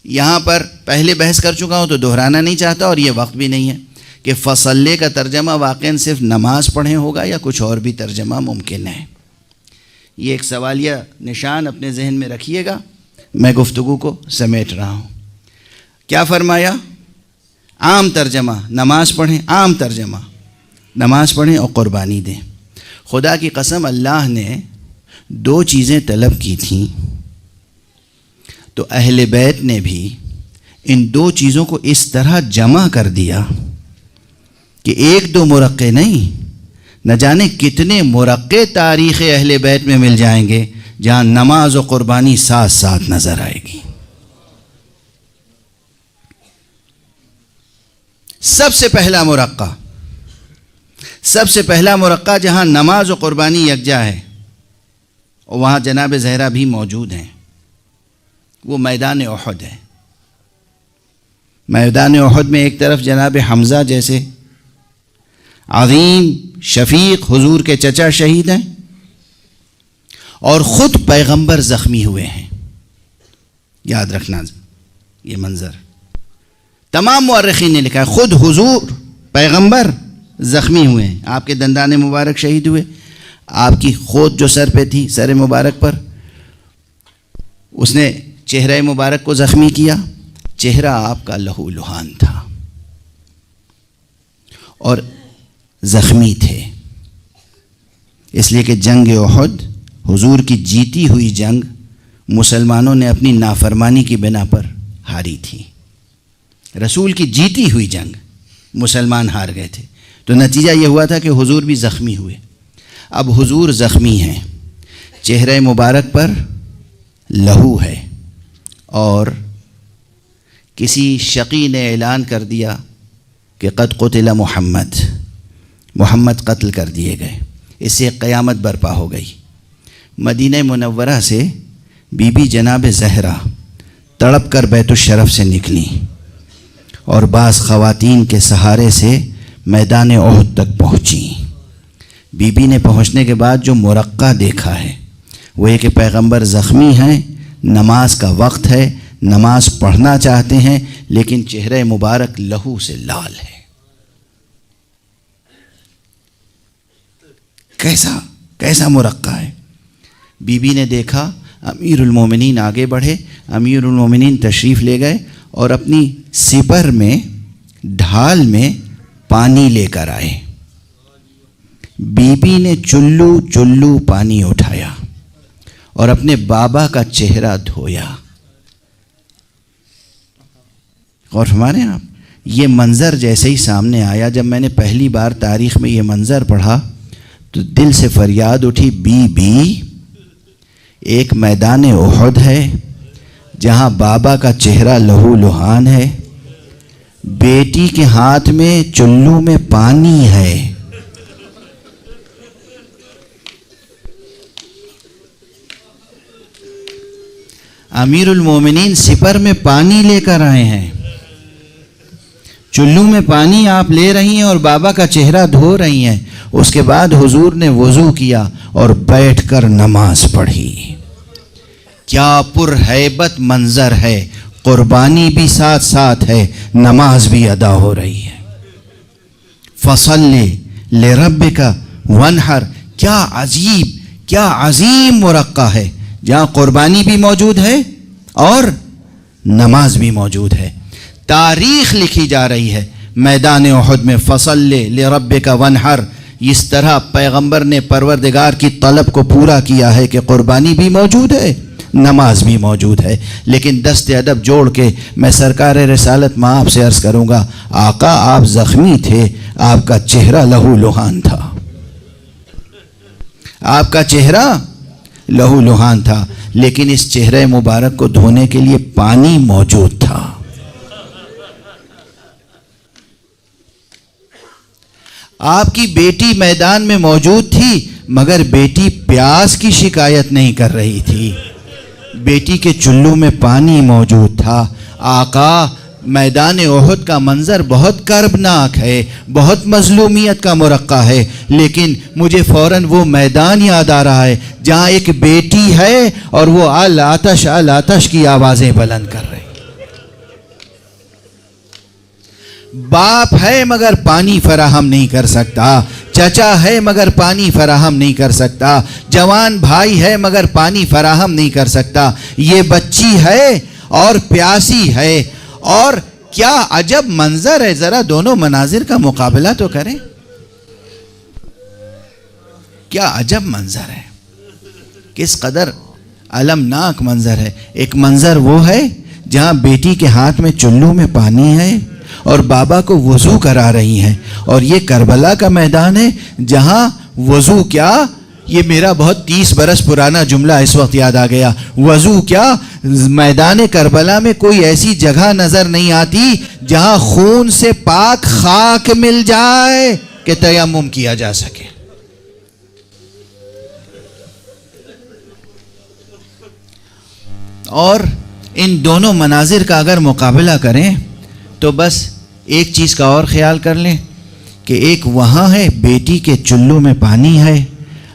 یہاں پر پہلے بحث کر چکا ہوں تو دہرانا نہیں چاہتا، اور یہ وقت بھی نہیں ہے کہ فصلے کا ترجمہ واقعاً صرف نماز پڑھیں ہوگا یا کچھ اور بھی ترجمہ ممکن ہے۔ یہ ایک سوالیہ نشان اپنے ذہن میں رکھیے گا، میں گفتگو کو سمیٹ رہا ہوں۔ کیا فرمایا؟ عام ترجمہ نماز پڑھیں، عام ترجمہ نماز پڑھیں اور قربانی دیں۔ خدا کی قسم اللہ نے 2 چیزیں طلب کی تھیں، تو اہل بیت نے بھی ان 2 چیزوں کو اس طرح جمع کر دیا کہ 1-2 مرقع نہیں، نہ جانے کتنے مرقع تاریخ اہل بیت میں مل جائیں گے جہاں نماز و قربانی ساتھ ساتھ نظر آئے گی۔ سب سے پہلا مرقع جہاں نماز و قربانی یکجا ہے، اور وہاں جناب زہرا بھی موجود ہیں، وہ میدان احد ہے۔ میدان احد میں ایک طرف جناب حمزہ جیسے عظیم شفیق حضور کے چچا شہید ہیں، اور خود پیغمبر زخمی ہوئے ہیں۔ یاد رکھنا یہ منظر، تمام مورخین نے لکھا ہے، خود حضور پیغمبر زخمی ہوئے ہیں، آپ کے دندان مبارک شہید ہوئے، آپ کی خود جو سر پہ تھی، سر مبارک پر، اس نے چہرہ مبارک کو زخمی کیا، چہرہ آپ کا لہو لہان تھا اور زخمی تھے، اس لیے کہ جنگ احد حضور کی جیتی ہوئی جنگ مسلمانوں نے اپنی نافرمانی کی بنا پر ہاری تھی۔ رسول کی جیتی ہوئی جنگ مسلمان ہار گئے تھے، تو نتیجہ یہ ہوا تھا کہ حضور بھی زخمی ہوئے۔ اب حضور زخمی ہیں، چہرہ مبارک پر لہو ہے، اور کسی شقی نے اعلان کر دیا کہ قد قتل محمد قتل کر دیے گئے۔ اس سے قیامت برپا ہو گئی۔ مدینہ منورہ سے بی بی جناب زہرا تڑپ کر بیت الشرف سے نکلی، اور بعض خواتین کے سہارے سے میدان احد تک پہنچی۔ بی بی نے پہنچنے کے بعد جو مرقع دیکھا ہے وہ یہ کہ پیغمبر زخمی ہیں، نماز کا وقت ہے، نماز پڑھنا چاہتے ہیں، لیکن چہرہ مبارک لہو سے لال ہے۔ کیسا مرقع ہے؟ بی بی نے دیکھا، امیر المومنین آگے بڑھے، امیر المومنین تشریف لے گئے اور اپنی سپر میں ڈھال میں پانی لے کر آئے۔ بی بی نے چلو پانی اٹھایا اور اپنے بابا کا چہرہ دھویا۔ غور فرمائیں آپ، یہ منظر جیسے ہی سامنے آیا، جب میں نے پہلی بار تاریخ میں یہ منظر پڑھا تو دل سے فریاد اٹھی، بی بی ایک میدان احد ہے جہاں بابا کا چہرہ لہو لہان ہے، بیٹی کے ہاتھ میں چلو میں پانی ہے، امیر المومنین سپر میں پانی لے کر آئے ہیں، چلو میں پانی آپ لے رہی ہیں اور بابا کا چہرہ دھو رہی ہیں۔ اس کے بعد حضور نے وضو کیا اور بیٹھ کر نماز پڑھی۔ کیا پرہیبت منظر ہے، قربانی بھی ساتھ ساتھ ہے، نماز بھی ادا ہو رہی ہے۔ فصلی لربک وانحر، کیا عظیم مرقع ہے جہاں قربانی بھی موجود ہے اور نماز بھی موجود ہے۔ تاریخ لکھی جا رہی ہے میدان احد میں، فصلی لربک وانحر، اس طرح پیغمبر نے پروردگار کی طلب کو پورا کیا ہے کہ قربانی بھی موجود ہے، نماز بھی موجود ہے۔ لیکن دست ادب جوڑ کے میں سرکار رسالت میں آپ سے عرض کروں گا، آقا آپ زخمی تھے، آپ کا چہرہ لہو لہان تھا، آپ کا چہرہ لہو لہان تھا، لیکن اس چہرے مبارک کو دھونے کے لیے پانی موجود تھا۔ آپ کی بیٹی میدان میں موجود تھی، مگر بیٹی پیاس کی شکایت نہیں کر رہی تھی، بیٹی کے چلو میں پانی موجود تھا۔ آقا میدان احد کا منظر بہت کربناک ہے، بہت مظلومیت کا مرقع ہے، لیکن مجھے فوراً وہ میدان یاد آ رہا ہے جہاں ایک بیٹی ہے اور وہ العطش العطش کی آوازیں بلند کر رہی۔ باپ ہے مگر پانی فراہم نہیں کر سکتا، چچا ہے مگر پانی فراہم نہیں کر سکتا، جوان بھائی ہے مگر پانی فراہم نہیں کر سکتا، یہ بچی ہے اور پیاسی ہے، اور کیا عجب منظر ہے، ذرا دونوں مناظر کا مقابلہ تو کریں، کیا عجب منظر ہے، کس قدر المناک منظر ہے۔ ایک منظر وہ ہے جہاں بیٹی کے ہاتھ میں چلو میں پانی ہے اور بابا کو وضو کرا رہی ہیں، اور یہ کربلا کا میدان ہے جہاں وضو کیا، یہ میرا بہت 30 برس پرانا جملہ اس وقت یاد آ گیا، وضو کیا، میدان کربلا میں کوئی ایسی جگہ نظر نہیں آتی جہاں خون سے پاک خاک مل جائے کہ تیمم کیا جا سکے۔ اور ان دونوں مناظر کا اگر مقابلہ کریں تو بس ایک چیز کا اور خیال کر لیں کہ ایک وہاں ہے بیٹی کے چلو میں پانی ہے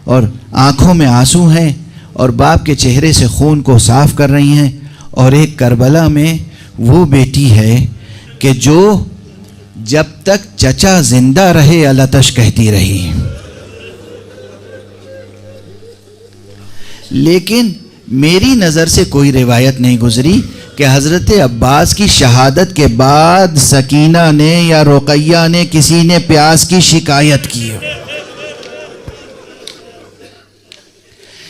اور آنکھوں میں آنسو ہیں اور باپ کے چہرے سے خون کو صاف کر رہی ہیں، اور ایک کربلا میں وہ بیٹی ہے کہ جو جب تک چچا زندہ رہے التش کہتی رہی۔ لیکن میری نظر سے کوئی روایت نہیں گزری کہ حضرت عباس کی شہادت کے بعد سکینہ نے یا رقیہ نے کسی نے پیاس کی شکایت کی۔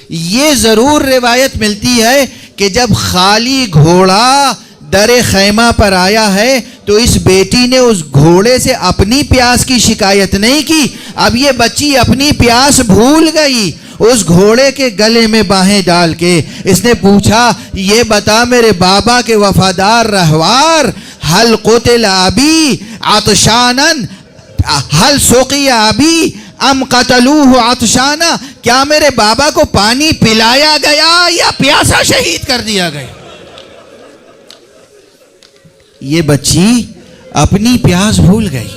یہ ضرور روایت ملتی ہے کہ جب خالی گھوڑا در خیمہ پر آیا ہے تو اس بیٹی نے اس گھوڑے سے اپنی پیاس کی شکایت نہیں کی، اب یہ بچی اپنی پیاس بھول گئی، اس گھوڑے کے گلے میں باہیں ڈال کے اس نے پوچھا، یہ بتا میرے بابا کے وفادار رہوار، حل قتل ابی عطشانا حل سقی ابی ام قتلوہ عطشانا، کیا میرے بابا کو پانی پلایا گیا یا پیاسا شہید کر دیا گیا؟ یہ بچی اپنی پیاس بھول گئی۔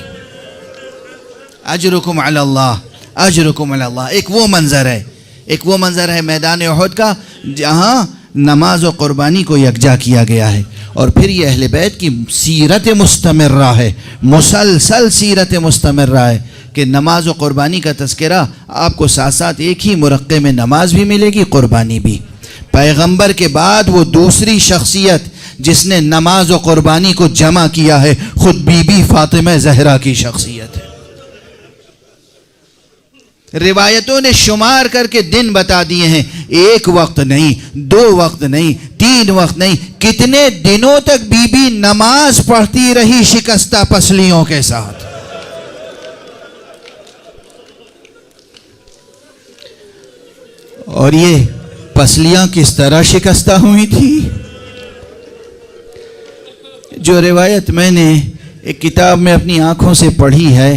اجرکم علی اللہ، اجرکم علی اللہ۔ ایک وہ منظر ہے میدان احد کا جہاں نماز و قربانی کو یکجا کیا گیا ہے، اور پھر یہ اہل بیت کی سیرت مستمرہ ہے، مسلسل سیرت مستمرہ ہے کہ نماز و قربانی کا تذکرہ آپ کو ساتھ ساتھ ایک ہی مرقع میں نماز بھی ملے گی، قربانی بھی۔ پیغمبر کے بعد وہ دوسری شخصیت جس نے نماز و قربانی کو جمع کیا ہے خود بی بی فاطمہ زہرا کی شخصیت ہے۔ روایتوں نے شمار کر کے دن بتا دیے ہیں، ایک وقت نہیں، 2 وقت نہیں، 3 وقت نہیں، کتنے دنوں تک بی بی نماز پڑھتی رہی شکستہ پسلیوں کے ساتھ۔ اور یہ پسلیاں کس طرح شکستہ ہوئی تھی؟ جو روایت میں نے ایک کتاب میں اپنی آنکھوں سے پڑھی ہے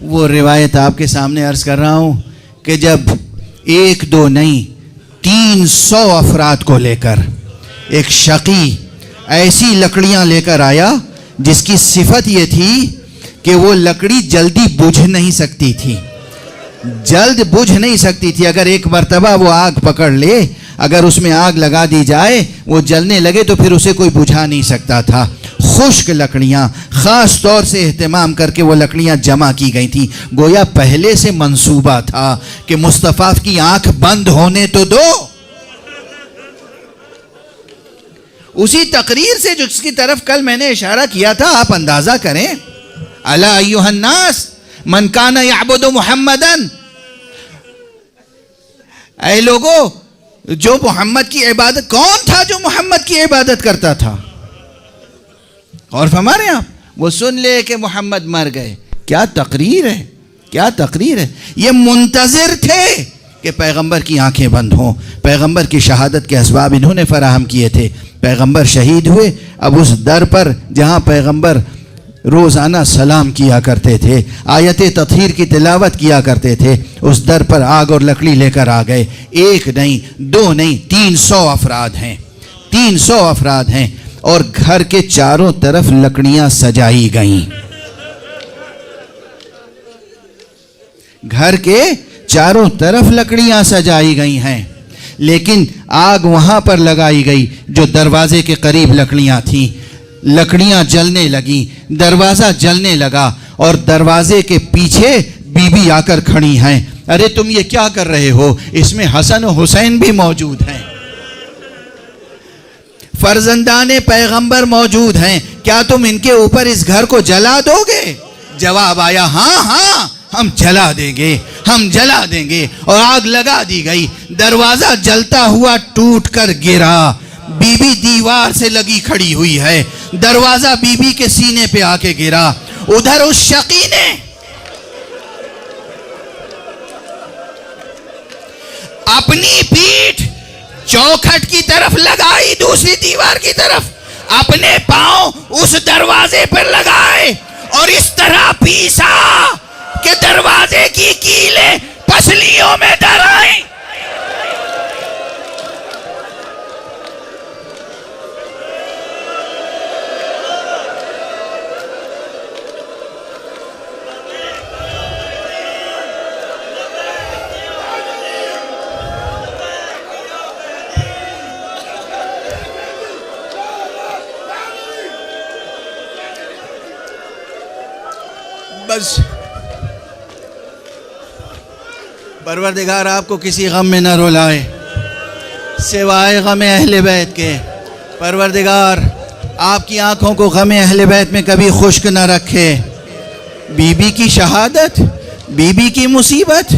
وہ روایت آپ کے سامنے عرض کر رہا ہوں کہ جب 1 2 نہیں 300 افراد کو لے کر ایک شقی ایسی لکڑیاں لے کر آیا جس کی صفت یہ تھی کہ وہ لکڑی جلدی بجھ نہیں سکتی تھی، جلد بجھ نہیں سکتی تھی، اگر ایک مرتبہ وہ آگ پکڑ لے، اگر اس میں آگ لگا دی جائے وہ جلنے لگے تو پھر اسے کوئی بجھا نہیں سکتا تھا۔ خشک لکڑیاں خاص طور سے اہتمام کر کے وہ لکڑیاں جمع کی گئی تھیں، گویا پہلے سے منصوبہ تھا کہ مصطفیٰ کی آنکھ بند ہونے تو دو۔ اسی تقریر سے جس کی طرف کل میں نے اشارہ کیا تھا آپ اندازہ کریں، الا ایھا الناس من کان یعبد محمدا، اے لوگو جو محمد کی عبادت، کون تھا جو محمد کی عبادت کرتا تھا؟ اور ہمارے یہاں وہ سن لے کہ محمد مر گئے، کیا تقریر ہے، کیا تقریر ہے۔ یہ منتظر تھے کہ پیغمبر کی آنکھیں بند ہوں، پیغمبر کی شہادت کے اسباب انہوں نے فراہم کیے تھے، پیغمبر شہید ہوئے، اب اس در پر جہاں پیغمبر روزانہ سلام کیا کرتے تھے، آیت تطہیر کی تلاوت کیا کرتے تھے، اس در پر آگ اور لکڑی لے کر آ گئے۔ 1 نہیں 2 نہیں 300 افراد ہیں، 300 افراد ہیں، اور گھر کے چاروں طرف لکڑیاں سجائی گئیں، گھر کے چاروں طرف لکڑیاں سجائی گئی ہیں، لیکن آگ وہاں پر لگائی گئی جو دروازے کے قریب لکڑیاں تھیں۔ لکڑیاں جلنے لگیں، دروازہ جلنے لگا اور دروازے کے پیچھے بی بی آ کر کھڑی ہیں. ارے تم یہ کیا کر رہے ہو؟ اس میں حسن و حسین بھی موجود ہیں، فرزندان پیغمبر موجود ہیں، کیا تم ان کے اوپر اس گھر کو جلا دو گے؟ جواب آیا ہاں ہاں ہم جلا دیں گے، ہم جلا دیں گے. اور آگ لگا دی گئی. دروازہ جلتا ہوا ٹوٹ کر گرا. بی بی دیوار سے لگی کھڑی ہوئی ہے. دروازہ بی بی کے سینے پہ آ کے گرا. ادھر اس شقی نے اپنی پیٹھ چوکھٹ کی طرف لگائی، دوسری دیوار کی طرف، اپنے پاؤں اس دروازے پر لگائے اور اس طرح پیسا کہ دروازے کی کیلیں پسلیوں میں در آئیں. بس پروردگار آپ کو کسی غم میں نہ رلائے سوائے غم اہل بیت کے. پروردگار آپ کی آنکھوں کو غم اہل بیت میں کبھی خشک نہ رکھے. بی بی کی شہادت، بی بی کی مصیبت،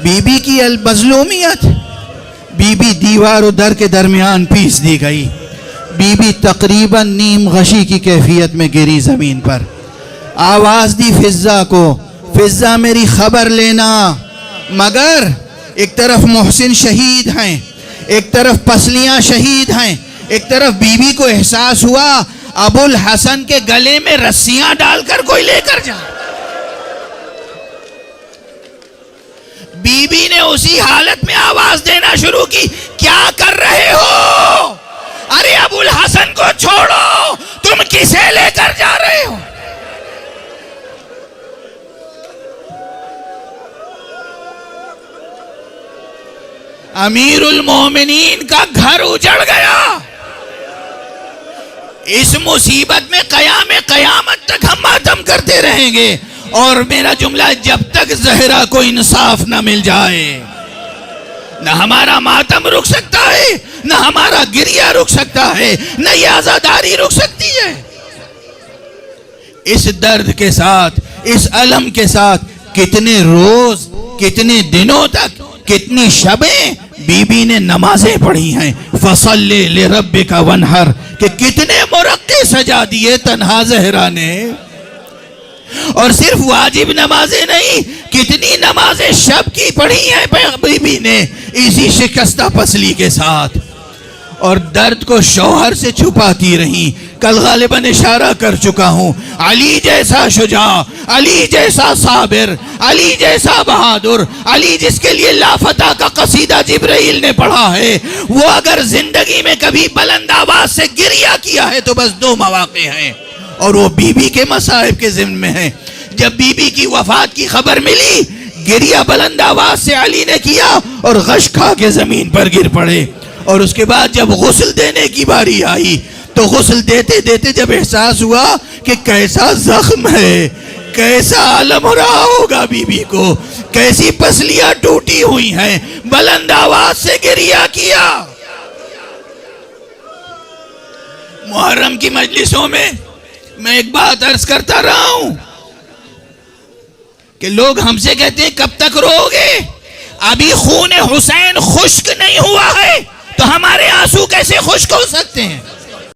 بی بی کی مظلومیت. بی بی دیوار و در کے درمیان پیس دی گئی. بی بی تقریباً نیم غشی کی کیفیت میں گری زمین پر. آواز دی فضا کو، فضا میری خبر لینا. مگر ایک طرف محسن شہید ہیں، ایک طرف پسلیاں شہید ہیں، ایک طرف بی بی کو احساس ہوا ابو الحسن کے گلے میں رسیاں ڈال کر کوئی لے کر جا. بی بی نے اسی حالت میں آواز دینا شروع کی، کیا کر رہے ہو؟ ارے ابو الحسن کو چھوڑو، تم کسے لے کر جا رہے ہو؟ امیر المومنین کا گھر اجڑ گیا. اس مصیبت میں قیامت تک ہم ماتم کرتے رہیں گے. اور میرا جملہ، جب تک زہرا کو انصاف نہ مل جائے نہ ہمارا ماتم رک سکتا ہے، نہ ہمارا گریہ رک سکتا ہے، نہ یہ عزاداری رک سکتی ہے. اس درد کے ساتھ، اس علم کے ساتھ کتنے روز، کتنے دنوں تک، کتنی شبیں بی بی نے نمازیں پڑھی ہیں. فَصَلِّ لِرَبِّكَ وَانْحَرْ کہ کتنے مرقع سجا دیے تنہا زہرا نے. اور صرف واجب نمازیں نہیں، کتنی نمازیں شب کی پڑھی ہیں بی بی نے اسی شکستہ پسلی کے ساتھ. اور درد کو شوہر سے چھپاتی رہیں. کل غالباً اشارہ کر چکا ہوں، علی جیسا شجاع، علی جیسا صابر، علی جیسا بہادر، علی جس کے لیے لافتہ کا قصیدہ جبرائیل نے پڑھا ہے، وہ اگر زندگی میں کبھی بلند آواز سے گریہ کیا ہے تو بس 2 مواقع ہیں، اور وہ بی بی کے مصائب کے ضمن میں ہیں. جب بی بی کی وفات کی خبر ملی، گریہ بلند آواز سے علی نے کیا اور غش کھا کے زمین پر گر پڑے. اور اس کے بعد جب غسل دینے کی باری آئی تو غسل دیتے دیتے جب احساس ہوا کہ کیسا زخم ہے، کیسا علم ہو رہا ہوگا بی بی کو، کیسی پسلیاں ٹوٹی ہوئی ہیں، بلند آواز سے گریہ کیا. محرم کی مجلسوں میں میں ایک بات عرض کرتا رہا ہوں کہ لوگ ہم سے کہتے ہیں کب تک رو گے؟ ابھی خون حسین خشک نہیں ہوا ہے تو ہمارے آنسو کیسے خشک ہو سکتے ہیں؟